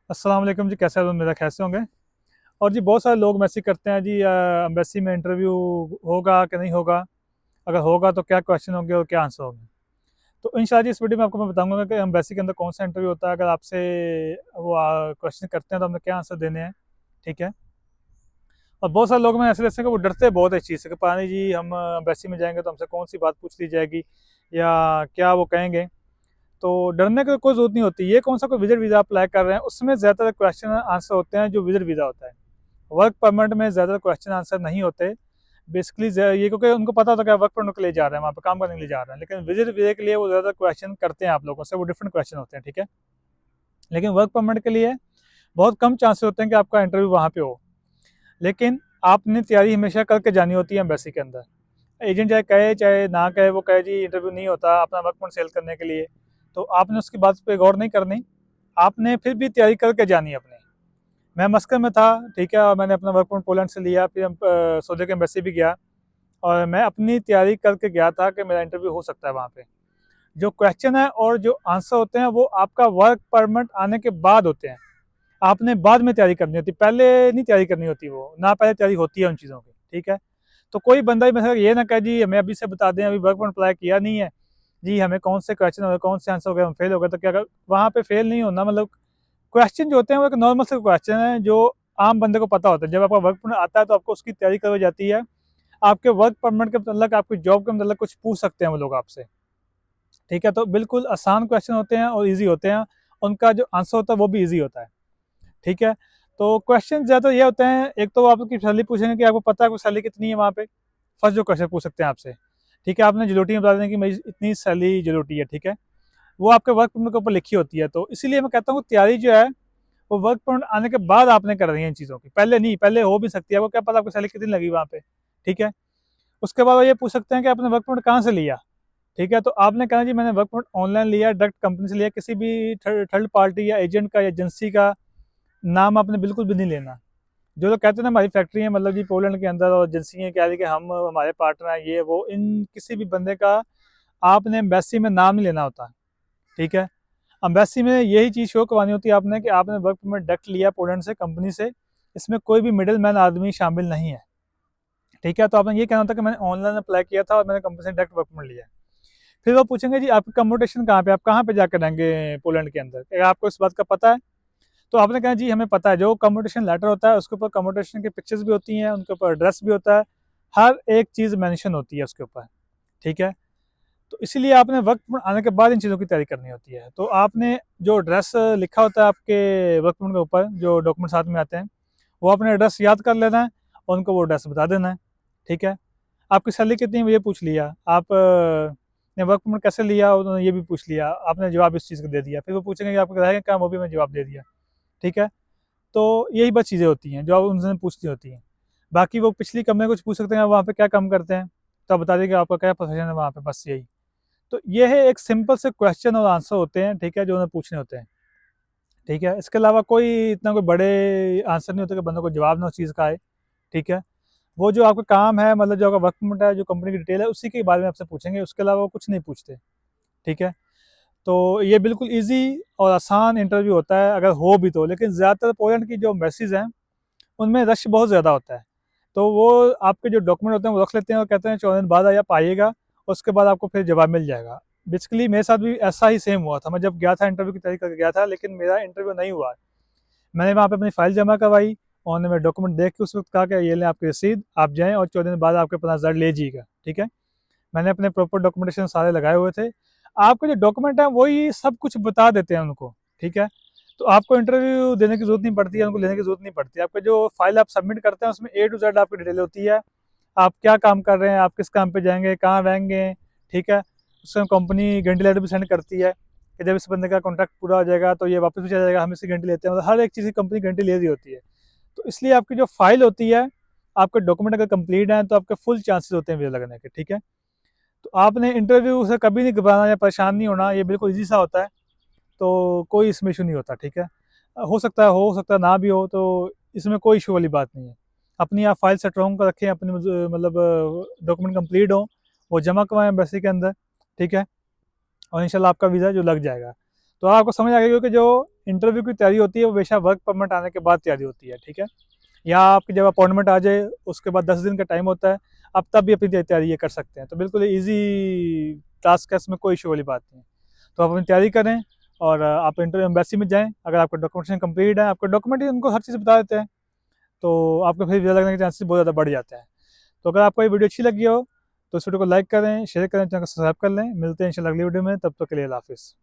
अस्सलाम वालेकुम जी, कैसे मेरा कैसे होंगे। और जी बहुत सारे लोग मैसेज करते हैं जी, एम्बेसी में इंटरव्यू होगा कि नहीं होगा, अगर होगा तो क्या क्वेश्चन होंगे और क्या आंसर होंगे। तो इंशाल्लाह जी इस वीडियो में आपको मैं बताऊंगा कि एम्बेसी के अंदर कौन सा इंटरव्यू होता है, अगर आपसे वो क्वेश्चन करते हैं तो हमें क्या आंसर देने हैं। ठीक है। और बहुत सारे लोग में ऐसे ऐसे कि वो डरते बहुत है इस चीज़ से कि पता नहीं जी हम एम्बेसी में जाएंगे तो हमसे कौन सी बात पूछ ली जाएगी या क्या वो कहेंगे। तो डरने की कोई ज़रूरत नहीं होती। ये कौन सा कोई विजिट वीज़ा अप्लाई कर रहे हैं, उसमें ज़्यादातर क्वेश्चन आंसर होते हैं जो विजिट वीज़ा होता है। वर्क परमिट में ज़्यादा क्वेश्चन आंसर नहीं होते। बेसिकली ये क्योंकि उनको पता होता है कि वर्क परमिट के लिए जा रहे हैं, वहाँ पे काम करने के लिए जा रहे हैं, लेकिन विजिट वीज़ा के लिए वो ज़्यादा क्वेश्चन करते हैं आप लोगों से, वो डिफरेंट क्वेश्चन होते हैं। ठीक है। लेकिन वर्क परमिट के लिए बहुत कम चांसेस होते हैं कि आपका इंटरव्यू वहाँ पे हो। लेकिन आपने तैयारी हमेशा करके जानी होती है एम्बेसी के अंदर। एजेंट चाहे कहे चाहे ना कहे, वो कहे जी इंटरव्यू नहीं होता अपना वर्क परमिट सेल करने के लिए, तो आपने उसकी बात पे गौर नहीं करनी। आपने फिर भी तैयारी करके जानी है अपनी। मैं मस्कत में था, ठीक है, और मैंने अपना वर्क परमिट पोलैंड से लिया, फिर हम सऊदी के एम्बेसी भी गया और मैं अपनी तैयारी करके गया था कि मेरा इंटरव्यू हो सकता है वहाँ पे। जो क्वेश्चन है और जो आंसर होते हैं वो आपका वर्क परमिट आने के बाद होते हैं। आपने बाद में तैयारी करनी होती, पहले नहीं तैयारी करनी होती, वो ना पहले तैयारी होती है उन चीज़ों की। ठीक है। तो कोई बंदा भी मतलब ये ना कहे जी हमें अभी से बता दें, अभी वर्क परमिट अप्लाई किया नहीं है जी, हमें कौन से क्वेश्चन हो गए, कौन से आंसर हो गए, हम फेल हो गए, तो क्या वहाँ पे फेल नहीं होना। मतलब क्वेश्चन जो होते हैं वो एक नॉर्मल से क्वेश्चन है जो आम बंदे को पता होता है। जब आपका वर्क परमिट आता है तो आपको उसकी तैयारी करवाई जाती है। आपके वर्क परमिट के मतलब आपकी जॉब के मतलब कुछ पूछ सकते हैं वो लोग आपसे। ठीक है। तो बिल्कुल आसान क्वेश्चन होते हैं और ईजी होते हैं। उनका जो आंसर होता है वो भी ईजी होता है। ठीक है। तो क्वेश्चन ज़्यादा ये होते हैं, एक तो आपकी सैलरी पूछेंगे कि आपको पता है आपकी सैलरी कितनी है वहाँ पे। फर्स्ट जो क्वेश्चन पूछ सकते हैं आपसे। ठीक है। आपने जलोटी में बता दें कि मेरी इतनी सैलरी जलोटी है। ठीक है। वो आपके वर्क परमिट के ऊपर लिखी होती है। तो इसीलिए मैं कहता हूँ तैयारी जो है वो वर्क परमिट आने के बाद आपने कर रही है इन चीज़ों की, पहले नहीं। पहले हो भी सकती है, आपको क्या पता आपकी सैलरी कितनी लगी वहाँ पे। ठीक है। उसके बाद वो ये पूछ सकते हैं कि आपने वर्क परमिट कहाँ से लिया। ठीक है। तो आपने कहना जी मैंने वर्क परमिट ऑनलाइन लिया, डायरेक्ट कंपनी से लिया, किसी भी थर्ड पार्टी या एजेंट का या एजेंसी का नाम आपने बिल्कुल भी नहीं लेना। जो लोग कहते हैं ना हमारी फैक्ट्री है, मतलब जी पोलैंड के अंदर और एजेंसी है, कह रही कि हम हमारे पार्टनर हैं ये वो, इन किसी भी बंदे का आपने एम्बेसी में नाम नहीं लेना होता। ठीक है। अम्बेसी में यही चीज़ शो करवानी होती है आपने कि आपने वर्क परमिट डायरेक्ट लिया पोलैंड से, कंपनी से। इसमें कोई भी मिडिल मैन आदमी शामिल नहीं है। ठीक है। तो आपने ये कहना होता है कि मैंने ऑनलाइन अप्लाई किया था और मैंने कंपनी से डायरेक्ट वर्क परमिट लिया। फिर वो पूछेंगे जी आपकी कम्यूटेशन कहाँ पे, आप कहाँ पे जाकर रहेंगे पोलैंड के अंदर, क्या आपको इस बात का पता है। तो आपने कहा जी हमें पता है। जो कम्यूटेशन लेटर होता है उसके ऊपर कम्यूटेशन की पिक्चर्स भी होती हैं, उनके ऊपर एड्रेस भी होता है, हर एक चीज़ मैंशन होती है उसके ऊपर। ठीक है। तो इसीलिए आपने वक्त आने के बाद इन चीज़ों की तैयारी करनी होती है। तो आपने जो एड्रेस लिखा होता है आपके वर्क परमिट के ऊपर, जो डॉक्यूमेंट साथ में आते हैं, वो अपने एड्रेस याद कर लेना है और उनको वो एड्रेस बता देना है। ठीक है। आपकी सैलरी कितनी है ये पूछ लिया, आप ने वर्क परमिट कैसे लिया उन्होंने ये भी पूछ लिया, आपने जवाब इस चीज़ का दे दिया। फिर वो पूछेंगे कि आपको रहेगा क्या, वो भी मैं जवाब दे दिया। ठीक है। तो यही बस चीज़ें होती हैं जो आप उनसे पूछनी होती हैं। बाकी वो पिछली कंपनी कुछ पूछ सकते हैं, वहाँ पे क्या काम करते हैं, तो आप बता दें कि आपका क्या प्रोफेशन है वहाँ पे, बस यही। तो ये है एक सिंपल से क्वेश्चन और आंसर होते हैं। ठीक है। जो उन्हें पूछने होते हैं। ठीक है। इसके अलावा कोई इतना कोई बड़े आंसर नहीं होता कि बंदों को जवाब ना उस चीज़ का आए। ठीक है। वो जो आपका काम है, मतलब जो आपका वर्क परमिट है, जो कंपनी की डिटेल है, उसी के बारे में आपसे पूछेंगे, उसके अलावा वो कुछ नहीं पूछते। ठीक है। तो ये बिल्कुल ईजी और आसान इंटरव्यू होता है अगर हो भी तो। लेकिन ज़्यादातर पोलैंड की जो एम्बेसीज हैं उनमें रश बहुत ज़्यादा होता है। तो वो आपके जो डॉक्यूमेंट होते हैं वो रख लेते हैं और कहते हैं 14 दिन बाद आप आइएगा, उसके बाद आपको फिर जवाब मिल जाएगा। बेसिकली मेरे साथ भी ऐसा ही सेम हुआ था। मैं जब गया था इंटरव्यू की तैयारी करके गया था, लेकिन मेरा इंटरव्यू नहीं हुआ। मैंने वहाँ पे अपनी फ़ाइल जमा करवाई, उन्होंने मेरे डॉक्यूमेंट देख के उस वक्त कहा कि ये लें आपकी रसीद, आप जाएँ और 14 दिन बाद आपके 50,000 ले जाइएगा। ठीक है। मैंने अपने प्रॉपर डॉक्यूमेंटेशन सारे लगाए हुए थे। आपके जो डॉक्यूमेंट हैं वही सब कुछ बता देते हैं उनको। ठीक है। तो आपको इंटरव्यू देने की ज़रूरत नहीं पड़ती है, उनको लेने की ज़रूरत नहीं पड़ती है। आपका जो फाइल आप सबमिट करते हैं उसमें ए टू जेड आपकी डिटेल होती है। आप क्या काम कर रहे हैं, आप किस काम पे जाएंगे, कहाँ रहेंगे। ठीक है। उसमें कंपनी गारंटी लेटर भी सेंड करती है कि जब इस बंदे का कॉन्ट्रैक्ट पूरा हो जाएगा तो ये वापस भी चला जाएगा, हम इसकी गारंटी लेते हैं। मतलब हर एक चीज़ की कंपनी गारंटी ले रही होती है। तो इसलिए आपकी जो फाइल होती है, आपके डॉक्यूमेंट अगर कंप्लीट हैं तो आपके फुल चांसेस होते हैं वीज़ा लगने के। ठीक है। तो आपने इंटरव्यू से कभी नहीं घबराना या परेशान नहीं होना, ये बिल्कुल ईजी सा होता है। तो कोई इसमें इशू नहीं होता। ठीक है। हो सकता है ना भी हो, तो इसमें कोई इशू वाली बात नहीं है। अपनी आप फाइल स्ट्रॉन्ग कर रखें, अपनी मतलब डॉक्यूमेंट कंप्लीट हो, वो जमा करवाएं एम्बेसी के अंदर। ठीक है। और इंशाल्लाह आपका वीज़ा जो लग जाएगा। तो आपको समझ आ गया कि जो इंटरव्यू की तैयारी होती है वो हमेशा वर्क परमिट आने के बाद तैयारी होती है, ठीक है। या आपकी जब अपॉइंटमेंट आ जाए उसके बाद 10 दिन का टाइम होता है, आप तब भी अपनी तैयारी ये कर सकते हैं। तो बिल्कुल ईजी टास्क है, इसमें कोई इशू वाली बात नहीं है। तो आप अपनी तैयारी करें और आप इंटरव्यू एम्बेसी में जाएँ। अगर आपका डॉक्यूमेंटेशन कंप्लीट है, आपके डॉक्यूमेंट ही उनको हर चीज़ बता देते हैं, तो आपको फिर वीज़ा लगने के चांसेस बहुत ज़्यादा बढ़ जाते हैं। तो अगर आपको ये वीडियो अच्छी लगी हो तो इस वीडियो को लाइक करें, शेयर करें, चैनल को सब्सक्राइब कर लें। मिलते हैं इंशाल्लाह अगली वीडियो में, तब तक के लिए अल्लाह हाफ़िज़।